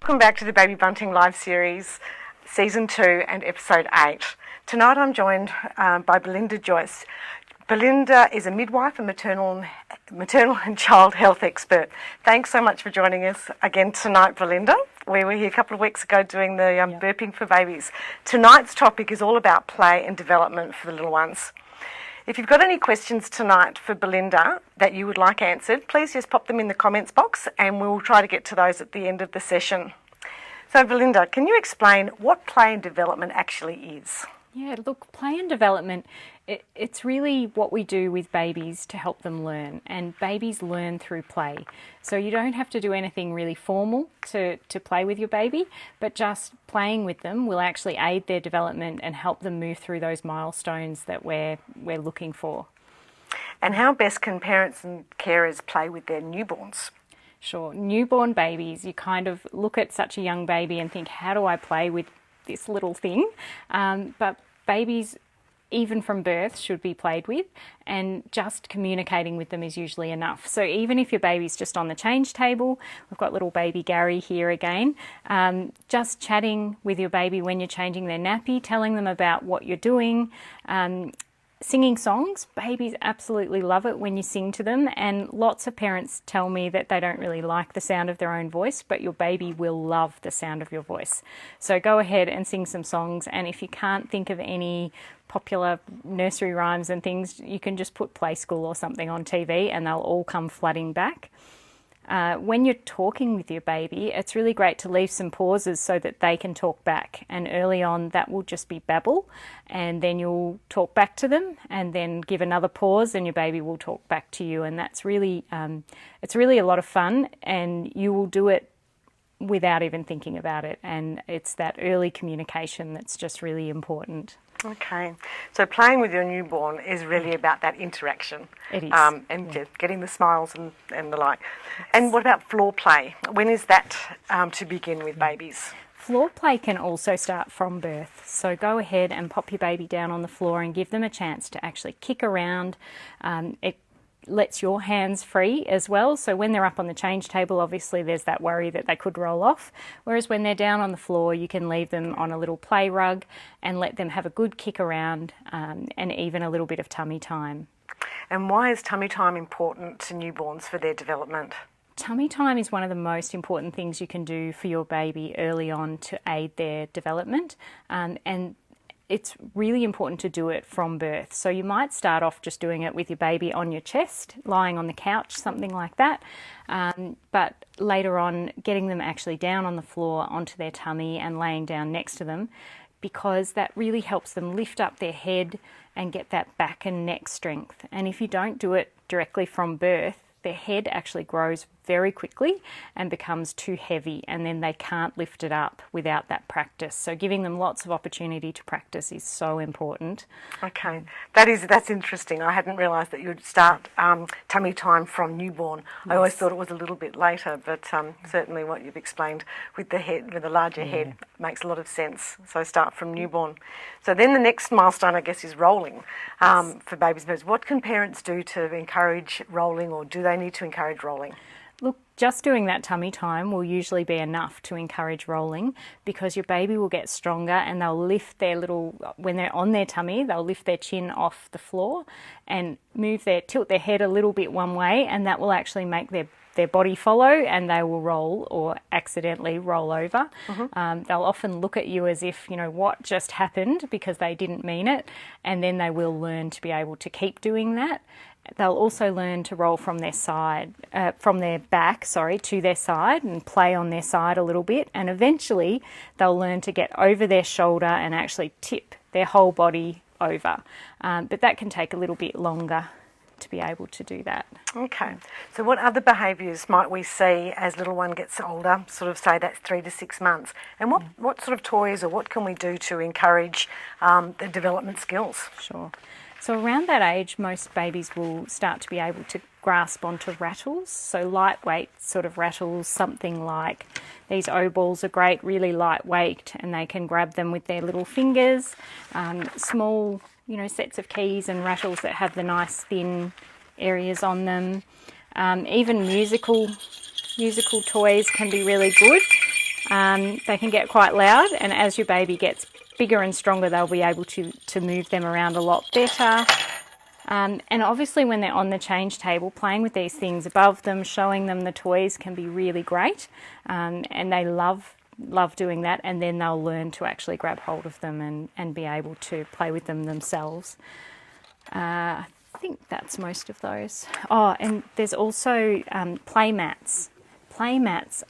Welcome back to the Baby Bunting live series, Season 2 and Episode 8. Tonight I'm joined by Belinda Joyce. Belinda is a midwife and maternal and child health expert. Thanks so much for joining us again tonight, Belinda. We were here a couple of weeks ago doing the burping for babies. Tonight's topic is all about play and development for the little ones. If you've got any questions tonight for Belinda that you would like answered, please just pop them in the comments box and we'll try to get to those at the end of the session. So Belinda, can you explain what play and development actually is? Yeah, look, play and development, it's really what we do with babies to help them learn, and babies learn through play. So you don't have to do anything really formal to play with your baby, but just playing with them will actually aid their development and help them move through those milestones that we're looking for. And how best can parents and carers play with their newborns? Sure, newborn babies, you kind of look at such a young baby and think, how do I play with this little thing? But babies, even from birth, should be played with, and just communicating with them is usually enough. So even if your baby's just on the change table, we've got little baby Gary here again, just chatting with your baby when you're changing their nappy, telling them about what you're doing, singing songs. Babies absolutely love it when you sing to them, and lots of parents tell me that they don't really like the sound of their own voice, but your baby will love the sound of your voice. So go ahead and sing some songs, and if you can't think of any popular nursery rhymes and things, you can just put Play School or something on TV and they'll all come flooding back. When you're talking with your baby, it's really great to leave some pauses so that they can talk back. And early on, that will just be babble, and then you'll talk back to them, and then give another pause, and your baby will talk back to you. And that's really, it's really a lot of fun, and you will do it without even thinking about it. And it's that early communication that's just really important. Okay, so playing with your newborn is really about that interaction. It is. And getting the smiles and the like. And what about floor play? When is that to begin with babies? Floor play can also start from birth. So go ahead and pop your baby down on the floor and give them a chance to actually kick around. It lets your hands free as well. So when they're up on the change table, obviously there's that worry that they could roll off. Whereas when they're down on the floor, you can leave them on a little play rug and let them have a good kick around, and even a little bit of tummy time. And why is tummy time important to newborns for their development? Tummy time is one of the most important things you can do for your baby early on to aid their development. And it's really important to do it from birth. So you might start off just doing it with your baby on your chest, lying on the couch, something like that. But later on, getting them actually down on the floor onto their tummy and laying down next to them, because that really helps them lift up their head and get that back and neck strength. And if you don't do it directly from birth, their head actually grows very quickly and becomes too heavy, and then they can't lift it up without that practice. So giving them lots of opportunity to practice is so important. Okay, that's interesting. I hadn't realised that you'd start tummy time from newborn. Yes. I always thought it was a little bit later, but certainly what you've explained with the head, with a larger head, makes a lot of sense. So start from newborn. So then the next milestone, I guess, is rolling for babies and birds. What can parents do to encourage rolling, or do they need to encourage rolling? Look, just doing that tummy time will usually be enough to encourage rolling, because your baby will get stronger and they'll lift their when they're on their tummy, they'll lift their chin off the floor and tilt their head a little bit one way, and that will actually make their body follow, and they will roll or accidentally roll over. They'll often look at you as if, what just happened, because they didn't mean it, and then they will learn to be able to keep doing that. They'll also learn to roll from their back to their side and play on their side a little bit, and eventually they'll learn to get over their shoulder and actually tip their whole body over. But that can take a little bit longer to be able to do that. Okay, so what other behaviours might we see as little one gets older, sort of say that's 3 to 6 months? And what sort of toys or what can we do to encourage the development skills? Sure. So around that age, most babies will start to be able to grasp onto rattles. So lightweight sort of rattles, something like these O-balls are great, really lightweight, and they can grab them with their little fingers. Small, sets of keys and rattles that have the nice thin areas on them. Even musical toys can be really good. They can get quite loud, and as your baby gets bigger and stronger, they'll be able to move them around a lot better. And obviously when they're on the change table, playing with these things above them, showing them the toys can be really great. And they love doing that, and then they'll learn to actually grab hold of them and be able to play with them themselves. I think that's most of those. Oh, and there's also play mats. Play mats,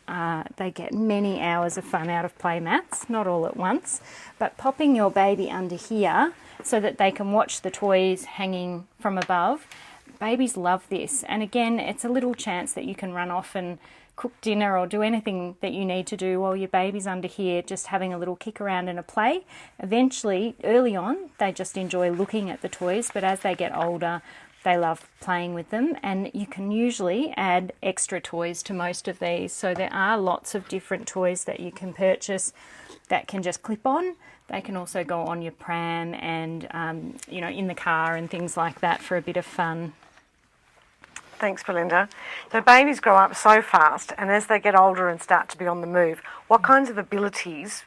they get many hours of fun out of play mats, not all at once, but popping your baby under here so that they can watch the toys hanging from above. Babies love this, and again, it's a little chance that you can run off and cook dinner or do anything that you need to do while your baby's under here, just having a little kick around and a play. Eventually, early on, they just enjoy looking at the toys, but as they get older, they love playing with them, and you can usually add extra toys to most of these. So there are lots of different toys that you can purchase that can just clip on. They can also go on your pram and, in the car and things like that for a bit of fun. Thanks, Belinda. So babies grow up so fast, and as they get older and start to be on the move, what kinds of abilities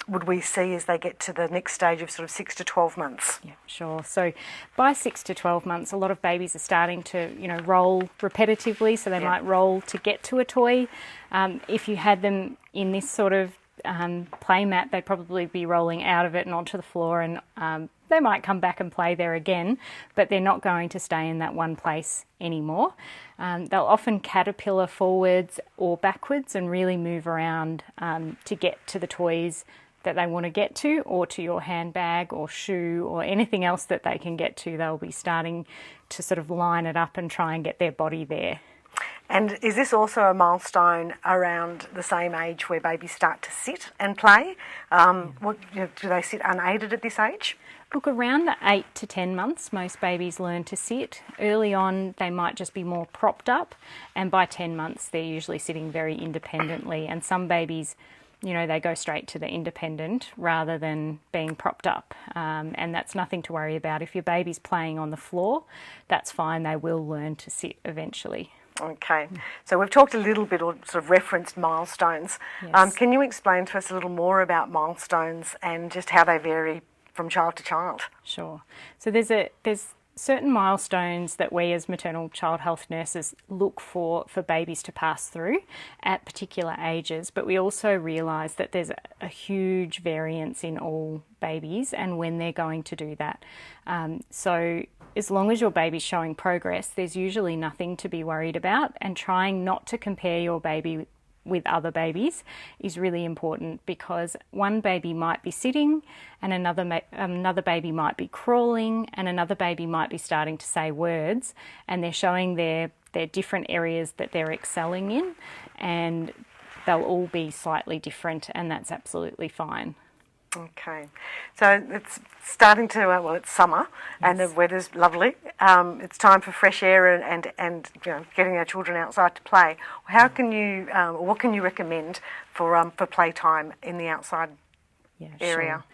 would we see as they get to the next stage of sort of 6 to 12 months? Yeah, sure. So by 6 to 12 months, a lot of babies are starting to, roll repetitively, so they might roll to get to a toy. If you had them in this sort of play mat, they'd probably be rolling out of it and onto the floor, and they might come back and play there again, but they're not going to stay in that one place anymore. They'll often caterpillar forwards or backwards and really move around to get to the toys that they want to get to, or to your handbag or shoe or anything else that they can get to. They'll be starting to sort of line it up and try and get their body there. And is this also a milestone around the same age where babies start to sit and play? Do they sit unaided at this age? Look, around the 8 to 10 months, most babies learn to sit. Early on, they might just be more propped up, and by 10 months, they're usually sitting very independently. And some babies, they go straight to the independent rather than being propped up. And that's nothing to worry about. If your baby's playing on the floor, that's fine. They will learn to sit eventually. Okay, so we've talked a little bit or sort of referenced milestones. Yes. Can you explain to us a little more about milestones and just how they vary from child to child? Sure. So there's certain milestones that we as maternal child health nurses look for babies to pass through at particular ages, but we also realise that there's a huge variance in all babies and when they're going to do that. So as long as your baby's showing progress, there's usually nothing to be worried about, and trying not to compare your baby with other babies is really important, because one baby might be sitting and another baby might be crawling and another baby might be starting to say words, and they're showing their different areas that they're excelling in, and they'll all be slightly different, and that's absolutely fine. Okay, so it's starting to, it's summer, and the weather's lovely. It's time for fresh air and getting our children outside to play. How can you, what can you recommend for playtime in the outside area? Sure.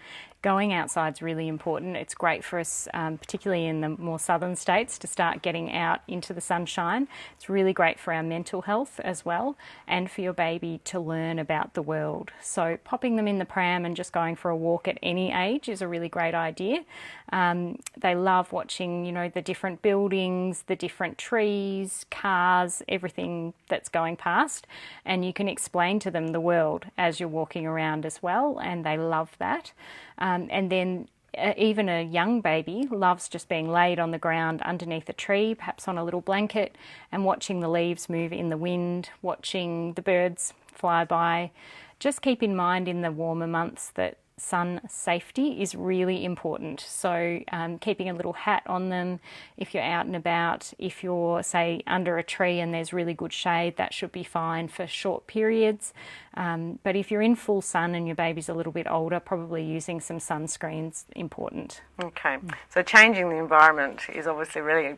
Going outside is really important. It's great for us, particularly in the more southern states, to start getting out into the sunshine. It's really great for our mental health as well, and for your baby to learn about the world. So popping them in the pram and just going for a walk at any age is a really great idea. They love watching, the different buildings, the different trees, cars, everything that's going past, and you can explain to them the world as you're walking around as well, and they love that. And then even a young baby loves just being laid on the ground underneath a tree, perhaps on a little blanket, and watching the leaves move in the wind, watching the birds fly by. Just keep in mind in the warmer months that sun safety is really important. So keeping a little hat on them if you're out and about. If you're, say, under a tree and there's really good shade, that should be fine for short periods. But if you're in full sun and your baby's a little bit older, probably using some sunscreen's important. Okay, so changing the environment is obviously really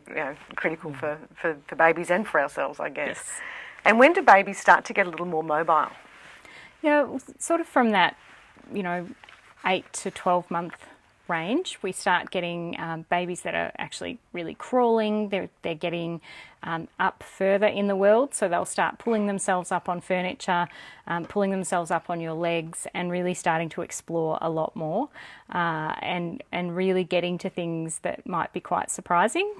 critical for babies and for ourselves, I guess. Yes. And when do babies start to get a little more mobile? Yeah, sort of from that, 8 to 12 month range, we start getting babies that are actually really crawling. They're getting up further in the world, so they'll start pulling themselves up on furniture, pulling themselves up on your legs, and really starting to explore a lot more, and really getting to things that might be quite surprising.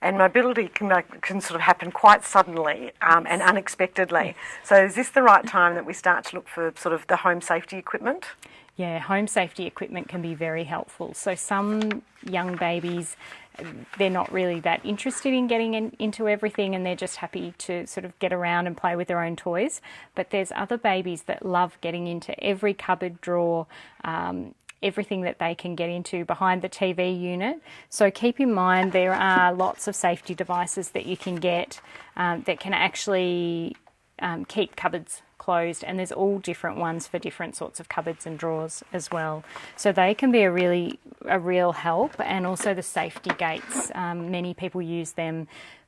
And mobility can sort of happen quite suddenly and unexpectedly. Yes. So is this the right time that we start to look for sort of the home safety equipment? Yeah, home safety equipment can be very helpful. So some young babies, they're not really that interested in getting into everything, and they're just happy to sort of get around and play with their own toys. But there's other babies that love getting into every cupboard drawer, everything that they can get into behind the TV unit. So keep in mind there are lots of safety devices that you can get that can actually keep cupboards closed, and there's all different ones for different sorts of cupboards and drawers as well. So they can be a real help. And also the safety gates, many people use them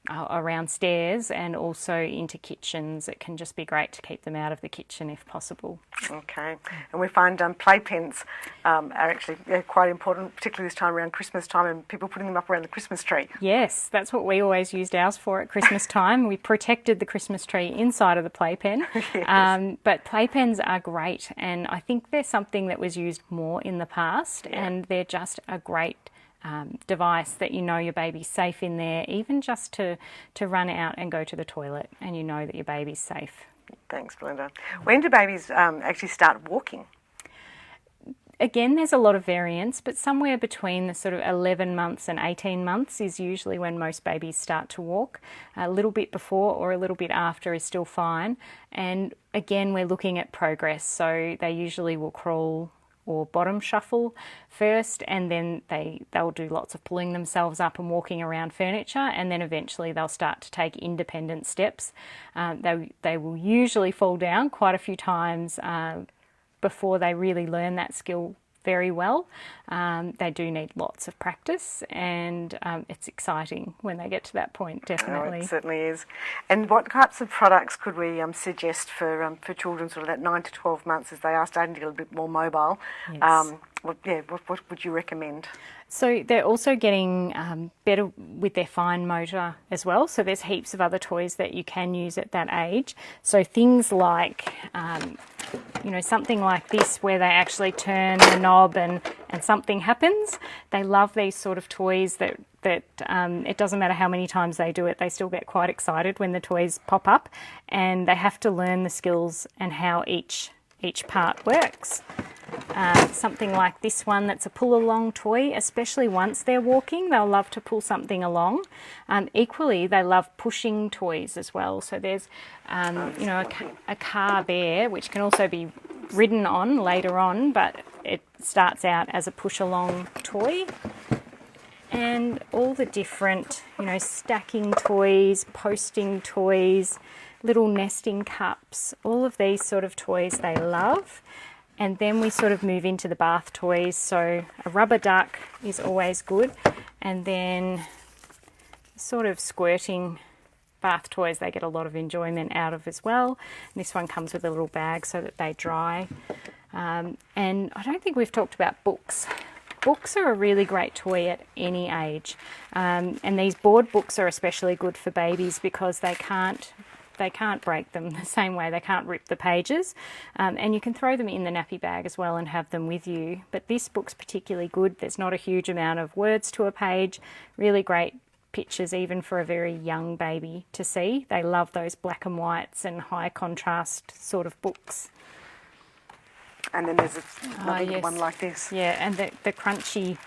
around stairs and also into kitchens. It can just be great to keep them out of the kitchen if possible. Okay, and we find playpens are actually quite important, particularly this time around Christmas time, and people putting them up around the Christmas tree. Yes, that's what we always used ours for at Christmas time. We protected the Christmas tree inside of the playpen. Yes. But playpens are great, and I think they're something that was used more in the past, and they're just a great device that you know your baby's safe in there, even just to run out and go to the toilet and you know that your baby's safe. Thanks, Belinda. When do babies actually start walking? Again, there's a lot of variance, but somewhere between the sort of 11 months and 18 months is usually when most babies start to walk. A little bit before or a little bit after is still fine. And again, we're looking at progress. So they usually will crawl or bottom shuffle first, and then they'll do lots of pulling themselves up and walking around furniture, and then eventually they'll start to take independent steps. They will usually fall down quite a few times before they really learn that skill very well. They do need lots of practice, and it's exciting when they get to that point, definitely. Oh, it certainly is. And what types of products could we suggest for children sort of that 9 to 12 months as they are starting to get a bit more mobile? Yes. What would you recommend? So they're also getting better with their fine motor as well. So there's heaps of other toys that you can use at that age. So things like, something like this where they actually turn the knob and something happens. They love these sort of toys that it doesn't matter how many times they do it, they still get quite excited when the toys pop up, and they have to learn the skills and how each part works. Something like this one that's a pull-along toy, especially once they're walking, they'll love to pull something along. Equally, they love pushing toys as well. So there's, a car there, which can also be ridden on later on, but it starts out as a push-along toy. And all the different, stacking toys, posting toys, little nesting cups, all of these sort of toys they love. And then we sort of move into the bath toys. So a rubber duck is always good. And then sort of squirting bath toys they get a lot of enjoyment out of as well. And this one comes with a little bag so that they dry. And I don't think we've talked about books. Books are a really great toy at any age. And these board books are especially good for babies because they can't break them the same way. They can't rip the pages, and you can throw them in the nappy bag as well and have them with you. But this book's particularly good. There's not a huge amount of words to a page. Really great pictures even for a very young baby to see. They love those black and whites and high contrast sort of books. And then there's another one like this. Yeah, and the crunchy,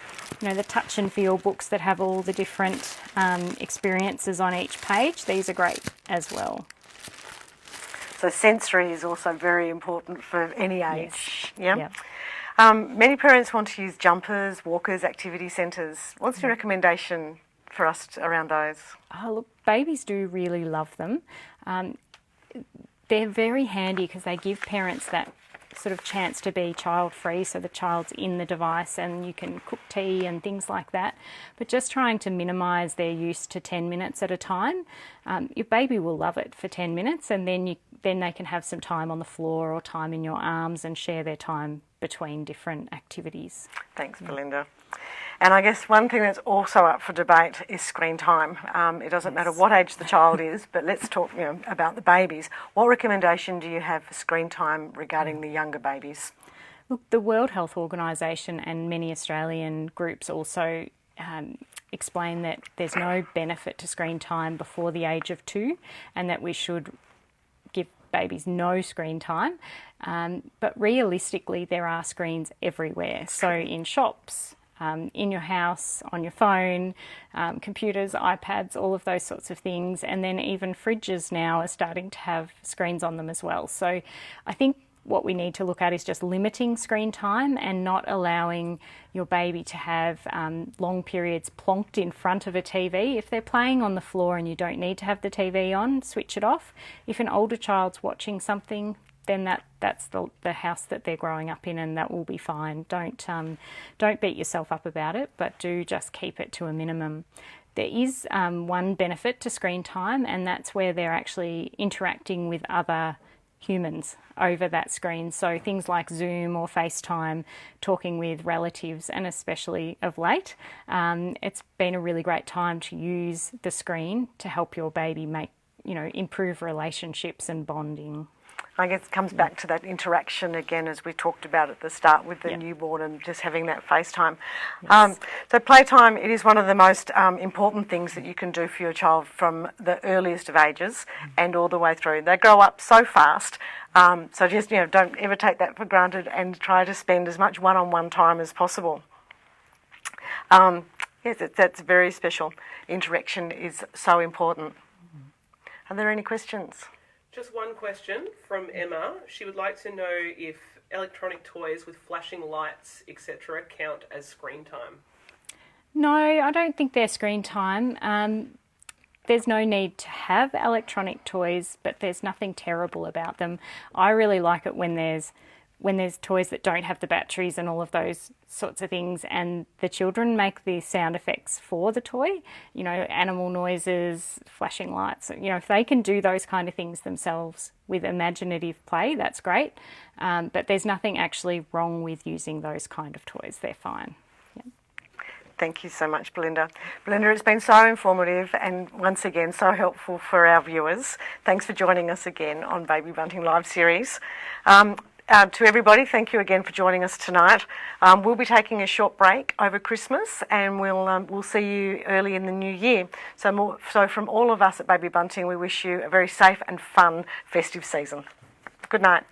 the touch and feel books that have all the different experiences on each page. These are great as well. So sensory is also very important for any age. Yes. Yeah. Many parents want to use jumpers, walkers, activity centres. What's your recommendation for us around those? Oh, look, babies do really love them. They're very handy because they give parents that sort of chance to be child-free, so the child's in the device and you can cook tea and things like that. But just trying to minimise their use to 10 minutes at a time. Your baby will love it for 10 minutes, and then they can have some time on the floor or time in your arms and share their time between different activities. Thanks, Belinda. And I guess one thing that's also up for debate is screen time. It doesn't matter what age the child is, but let's talk about the babies. What recommendation do you have for screen time regarding the younger babies? Look, the World Health Organisation and many Australian groups also explain that there's no benefit to screen time before the age of 2, and that we should give babies no screen time. But realistically, there are screens everywhere. So in shops, in your house, on your phone, computers, iPads, all of those sorts of things. And then even fridges now are starting to have screens on them as well. So I think what we need to look at is just limiting screen time and not allowing your baby to have long periods plonked in front of a TV. If they're playing on the floor and you don't need to have the TV on, switch it off. If an older child's watching something, then that's the house that they're growing up in, and that will be fine. Don't beat yourself up about it, but do just keep it to a minimum. There is one benefit to screen time, and that's where they're actually interacting with other humans over that screen. So things like Zoom or FaceTime, talking with relatives, and especially of late, it's been a really great time to use the screen to help your baby improve relationships and bonding. I guess it comes back to that interaction again, as we talked about at the start with the newborn, and just having that FaceTime. Yes. So playtime, it is one of the most important things that you can do for your child from the earliest of ages and all the way through. They grow up so fast, so just don't ever take that for granted, and try to spend as much one-on-one time as possible. Yes, that's very special. Interaction is so important. Are there any questions? Just one question from Emma. She would like to know if electronic toys with flashing lights, etc., count as screen time. No, I don't think they're screen time. There's no need to have electronic toys, but there's nothing terrible about them. I really like it when there's toys that don't have the batteries and all of those sorts of things, and the children make the sound effects for the toy, animal noises, flashing lights. If they can do those kind of things themselves with imaginative play, that's great. But there's nothing actually wrong with using those kind of toys. They're fine. Yeah. Thank you so much, Belinda. Belinda, it's been so informative and once again so helpful for our viewers. Thanks for joining us again on Baby Bunting Live Series. To everybody, thank you again for joining us tonight. We'll be taking a short break over Christmas, and we'll see you early in the new year. So from all of us at Baby Bunting, we wish you a very safe and fun festive season. Good night.